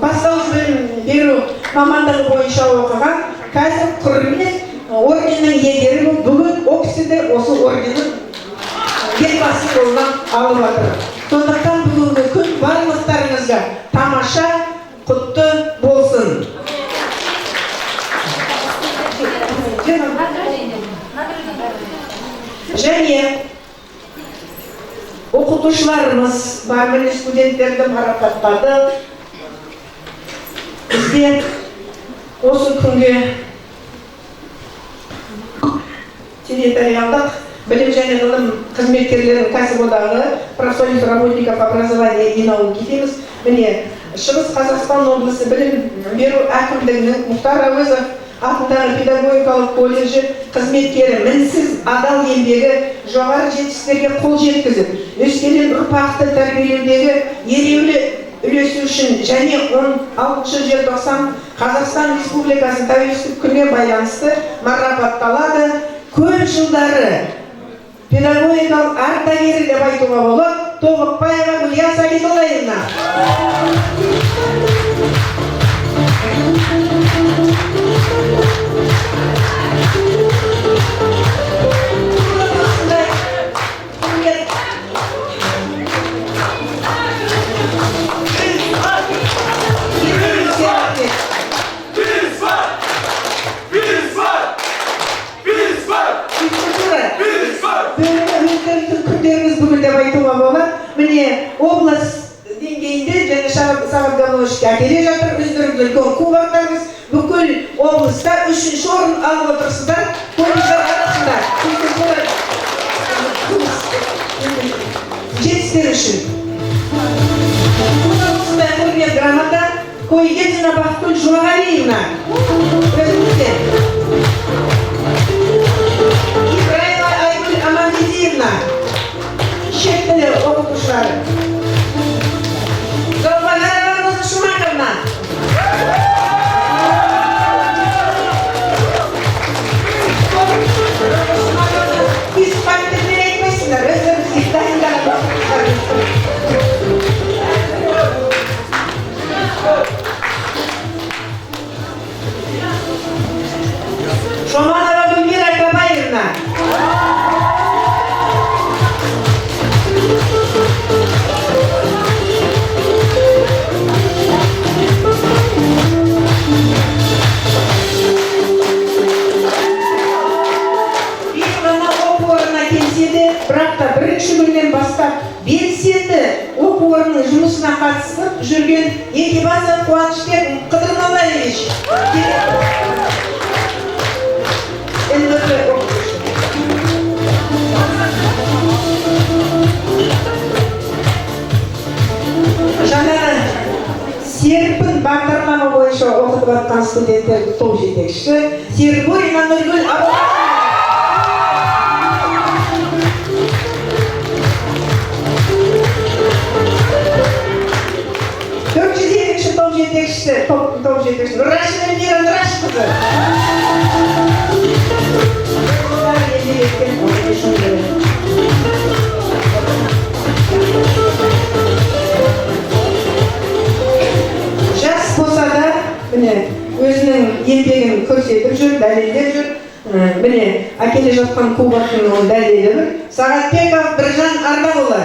бастауыш білім беру мамандығы бойынша оқыған, қазір құрмет орденінің иегері болып бүгін ол кісі де осы орденнің елбасы қолынан алып жатыр. Сондықтан бүгінгі күн барлықтарыңызға тамаша, құтты болсын. Және оқытушыларымыз бар, міне студенттерді марапаттады. Бізде осы күнге территориалдық білім және ғылым қызметкерлерінің кәсіподағы профсоюз работников образования и науки дейміз. Міне Шығыс Қазақстан облысы білім беру әкімдігінің Мұхтар Әуезов атындағы педагогикалық колледжі қызметкері мінсіз адал еңбегі жоғары жетістіктерге қол жеткізіп, өскелең ұрпақты тәрбиелеудегі елеулі үлесі үшін және 16 желтоқсан Қазақстан Республикасы тәуелсіздік күніне байланысты марапатталады. Көп жылдары педагогикалық ардагері деп айтуға болады Тобықбаева Гүлия Сағидоллаевна. Сағат Гавловичке әкеле жатыр, өздеріңіз үлкен кубоктарыңыз, бүкіл облыста 3-ші орын алып отырсыздар, қойыңыздар арасында. Жетістер үшін. Осындай көрген грамота Койгезина Бақтүл Жұмағалиевна. Өзіңізден. Ибраева Айгүл Амангезиевна. Шет тілі оқытушылары. Золбанара Роза Шумаковна. Biz partileri etmesinler, özlerimizi dahilden Şomanova Gülmira Kabayevna. Бірақ та бірінші күннен бастап белсенді оқу орнының жұмысына қатысып жүрген Екибасов Қуанышбек Қыдырмалаевич. Жаңағы серпін бағдарлама бойынша оқытып жатқан студенттердің топ жетекшісі Сербурина Нұргүл Абылайқызы. 402-ші топ жетекшісі, Рашид Эльмира Нұрашқызы. Жас болса да, міне, өзінің еңбегін көрсетіп жүр, дәлелдеп жүр. Міне, әкеле жатқан кубоктың дәлелі бір. Сағатбеков Біржан Ардағұлы.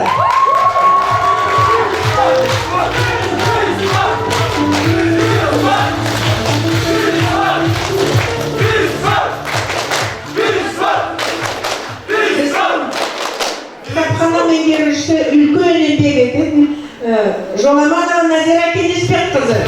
Кітапхана меңгерушісі үлкен еңбек ететін Жоламанова Назира Келеспекқызы.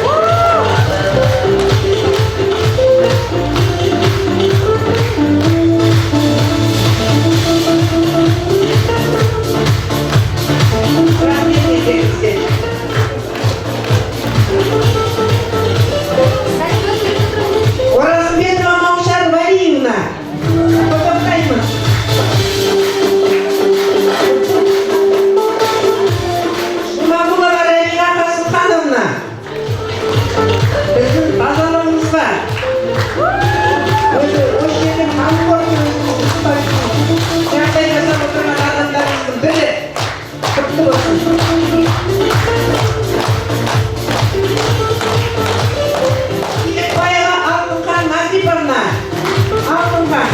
Оразымбетова Маушар Валиевна. Құттықтаймыз. Жұмағұлова Рәмиға Қасымхановна. Біздің базаларымыз бар. Өзі осы жерде жағдай жасап отырған адамдарымыздың бірі. Құтты болсын. Баева Алтынхан Назиповна. Алтынхан.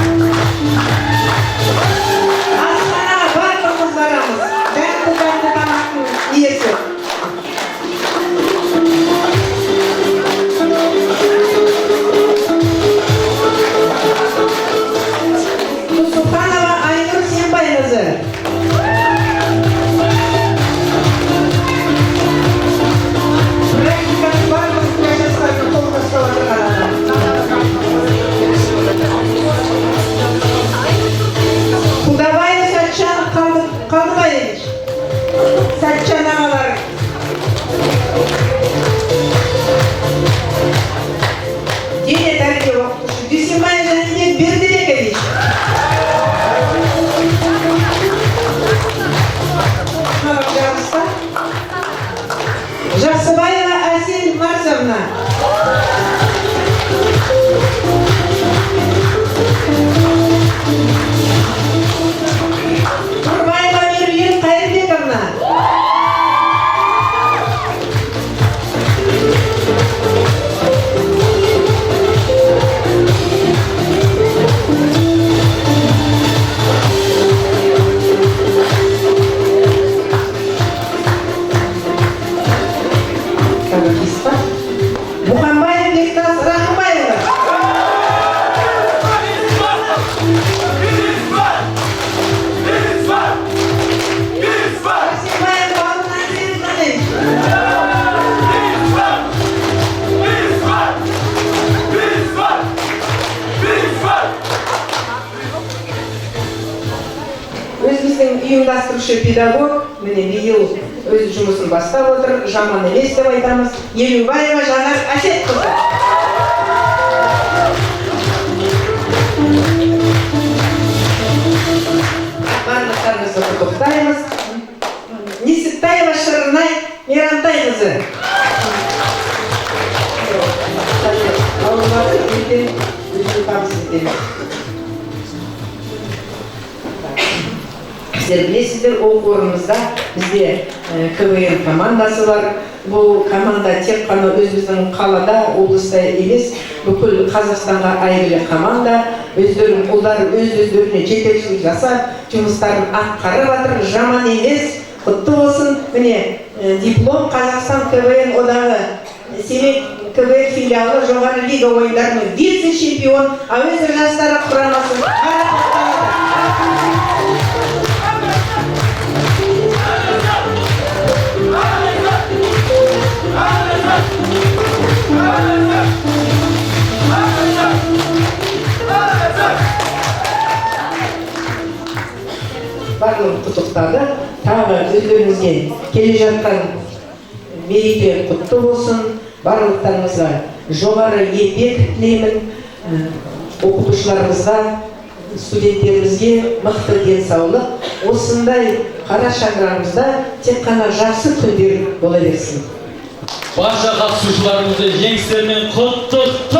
Асханаға барлығымыз барамыз. Дәмді тамақтың иесі. Суханова Айнұр Сембайқызы. Практиканың барлық процестерін қолға ұстап отырған адам. Құдабаев Сәтжан Қалдыбаевич. Сәтжан ағалары. Дене тәрбие оқытушы Дүйсенбаев Жәнібек Бердібекович. Жақсыбаева Әсел Марсовна. Нұрбаева Меруен Қайырбековна. Мұхамбаев Бектас Рахымбаева. Арсенбаев Бауырхан Серікханович. атқарушы педагог міне биыл өз жұмысын бастап отыр, жаман емес деп айтамыз. Елубаева Жанар Әсетқызы. Барлықтарыңызды құттықтаймыз. Несіпбаева Шырынай Мейрамтайқызы. Сіздер білесіздер, оқу орнымызда бізде КВН командасы бар. Бұл команда тек қана өзіміздің қалада, облыста емес, бүкіл Қазақстанға әйгілі команда. Өздерінің ұлдары өз-өздеріне жетекшілік жасап, жұмыстарын атқарып жатыр, жаман емес. Құтты болсын. Міне, диплом Қазақстан КВН одағы Семей КВН филиалы жоғары лига ойындарының вице-чемпион әуезов жастары құрамасы. Барлығын құттықтады. Тағы өздеріңізге келе жатқан мереке құтты болсын. Барлықтарыңызға жоғары еңбек тілеймін. Оқытушыларымызға, студенттерімізге мықты денсаулық. Осындай қара шаңырағымызда тек қана жақсы күндер бола берсін. Барша қатысушыларымызды жеңістермен құттықтаймыз.